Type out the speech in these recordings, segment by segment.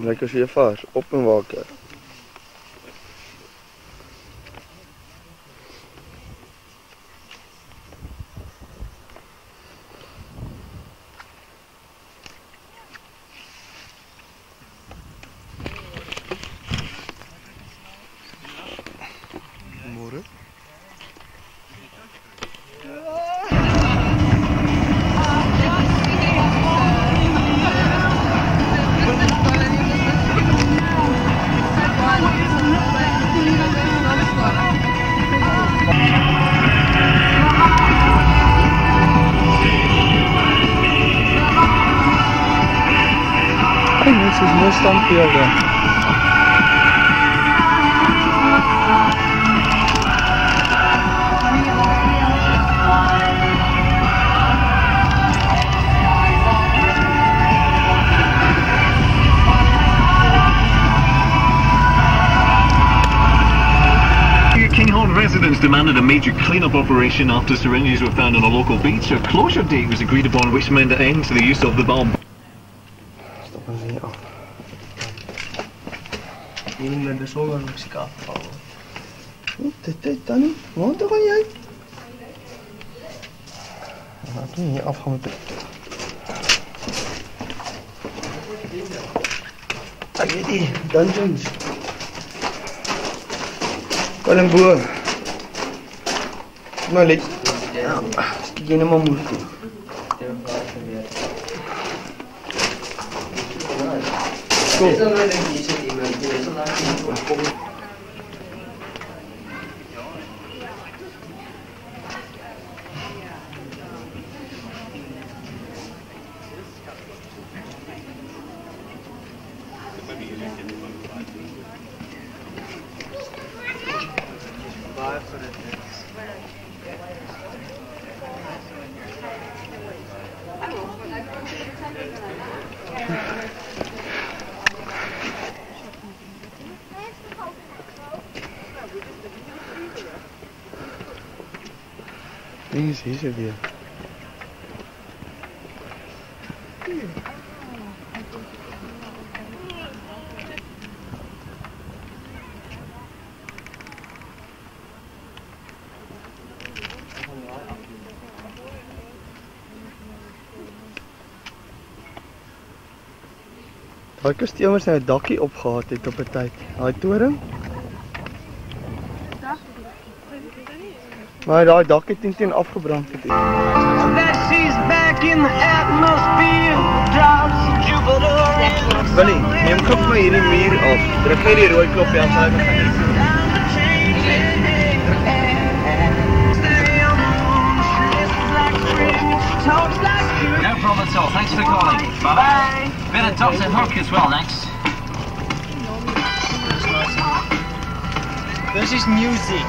Lekker weer vars, op en wakker. Môre. Dit is mooi standbeelden. Kinghorn residents demanded a major clean-up operation after syringes were found on a local beach. A closure date was agreed upon which meant an end to the use of the bomb. Stop ons hier af. Hier met de zon nog eens afvallen. Dit dan niet. Waar toe gaan jij? Laten we hier afgaan met dit. Kijk die dungeons. Wat een boer. Maar let. Ja, ik ga maar moeilijk doen. Cool. Hier is het weer. Daai kasteel het nou 'n dakkie opgehad het op 'n tyd. Daai toring. Maar daai dak het teen afgebrand het. Willie, neem klop my hierdie muur af. Druk net die rooi knop en dan gaan ek. No problem at all. Thanks for calling. Bye bye. Bit of Dr. Hook as well next. This is music.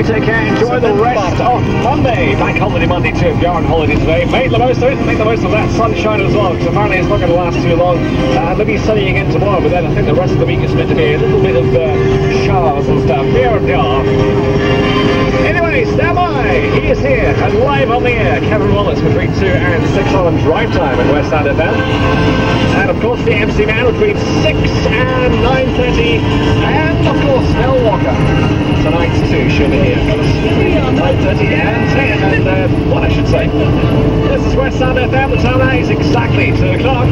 Take care, enjoy the rest of Monday. Bank holiday Monday too if you're on holiday today. Make the most of it, make the most of that sunshine as well, because apparently it's not going to last too long. Maybe sunny again tomorrow, but then I think the rest of the week is meant to be a little bit of showers and stuff here and there. Anyway, stand by! He is here and live on the air. Kevin Wallace between 2 and 6 on drive time at West End FM. And of course the MC Man between 6 and 9:30. And of course Mel Walker. Tonight too, she'll be here. 9:30 and 10 and 1 I should say. This is West End FM. The time now is exactly 2 o'clock.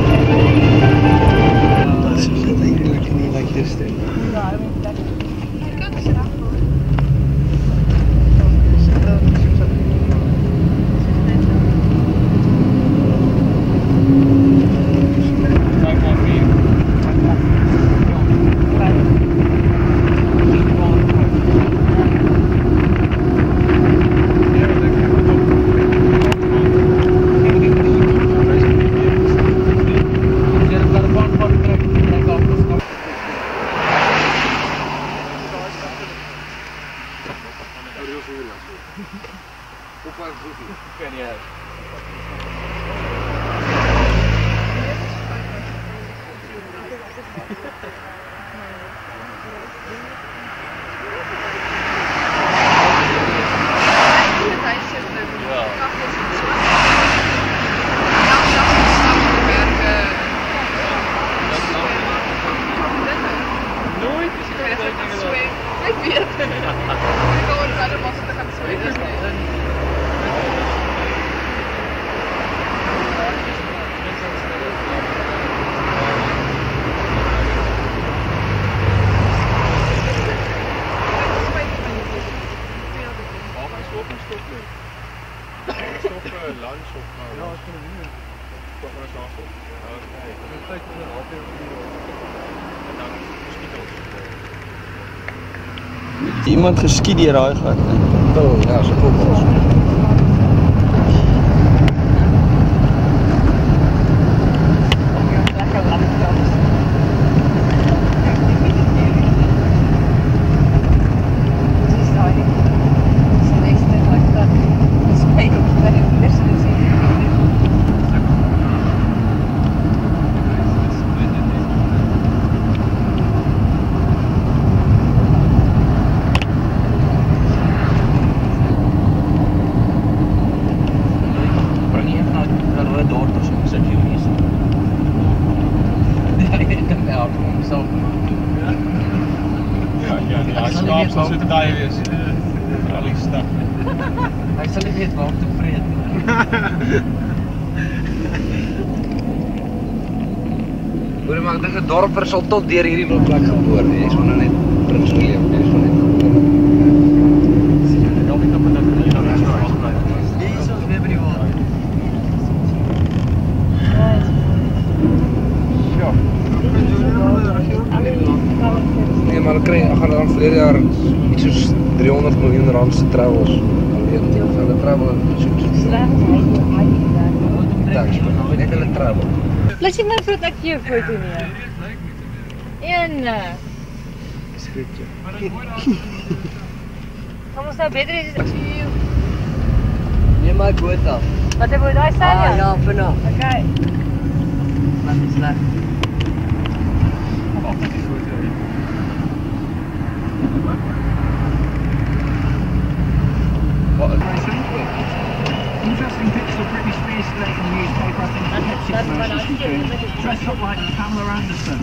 That's something like this thing. Iemand geskiet deur daai gat. Oh, ja, so voetbal. Hy sal nie weet waar om te vreet nie. Hoor maar, ek dink 'n dorper sal tot deur hierdie plek geboor. Jy is nou net Prins William, jy is net. Dalk net op 'n dag hier dan is daar bly. Hier is ons weer by die water. Ja. Nee, maar ek gaan dan verlede jaar iets soos 300 miljoen rand se travels alleen. Hulle travel thanks, maar net hulle travel. Laat jy maar voordat ek jou foto neem. En Skriptjie. kom ons nou beter is. Neem my boot af. Wat het jy daai staan? Ja, vanaf. Okay. Wat is sleg? Interesting picture of Britney Spears today from the newspaper. I think dressed up like Pamela Anderson.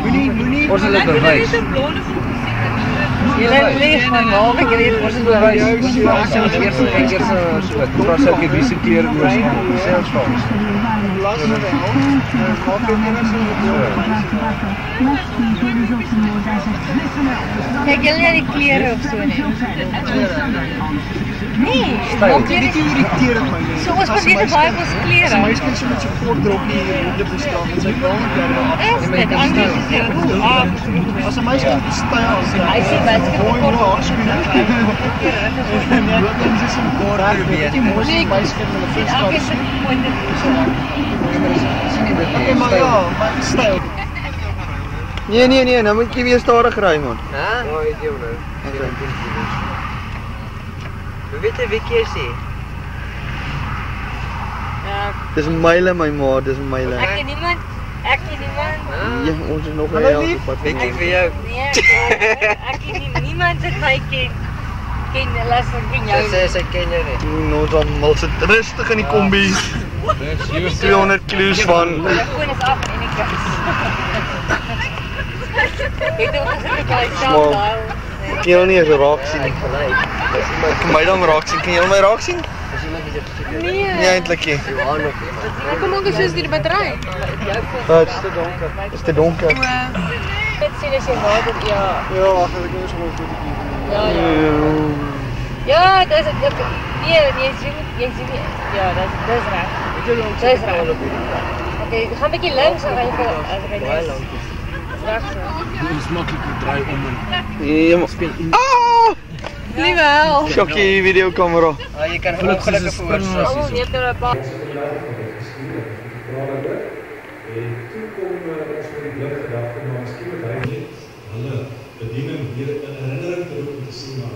We need. Ons het dit bewys. Jy lees van al ek weet Ons het bewys. Ons het die eerste keer so vra sy ek wie se klere oor selfs van. Kyk jy nie die klere of so nie. Nee, Dit irriteer my nie. so ons moet net baie ons klere. Sy meisie kan so met sy kort rokkie op die straat en sy bal net daar. Is dit anders is dit? As 'n meisie met styl is, Hy sê mense kan mooi kort haarskoene. Dit is 'n kort probeer. Die mooiste meisie met 'n Elke vriendskap. se pointe. Okay, maar ja, maar styl. Nee, nou moet jy weer stadig ry man. Hæ? Ja, ek jou nou. Wie weet jy wie keer sê? Ja, Dis myle my ma, dis myle. ek ken niemand. Ja, ons is nog Hallo, heel lief. op pad. Weet ek vir jou? Nee, ek ken niemand wat my ken. Ken las van jou. Sy ken jou nie. Ons almal sit rustig in die kombi. 200 kilos van. Die foon is af en ek Ek dink ons het gelyk Small. self Kan jy nie eens raak sien nie. Gelyk. Kan my dan raak sien? Kan jy my raak sien? Dis iemand wat jy Nee. Nee eintlik nie. Johan ook. Kom maak ons die battery. Dit is te donker. Dis te donker. Dit sien as jy water ja. Ja, wag, ek moet sommer 'n fotootjie neem. Ja. Ja, dis nee, jy sien nie. Ja, dis reg. Dis reg. Okay, gaan 'n bietjie links en ry vir as ek Baie net. lank. Reg so. Ons maklik draai om en Ja, maar. Ah! Liewe hel. Shokkie videokamera. Jy kan ongelukkige veroorsaak. Oh, nee, daar 'n paar. En toe kom ons met die blik gedagte, maar miskien moet hy net hulle bediening weer in herinnering te roep om te sê maar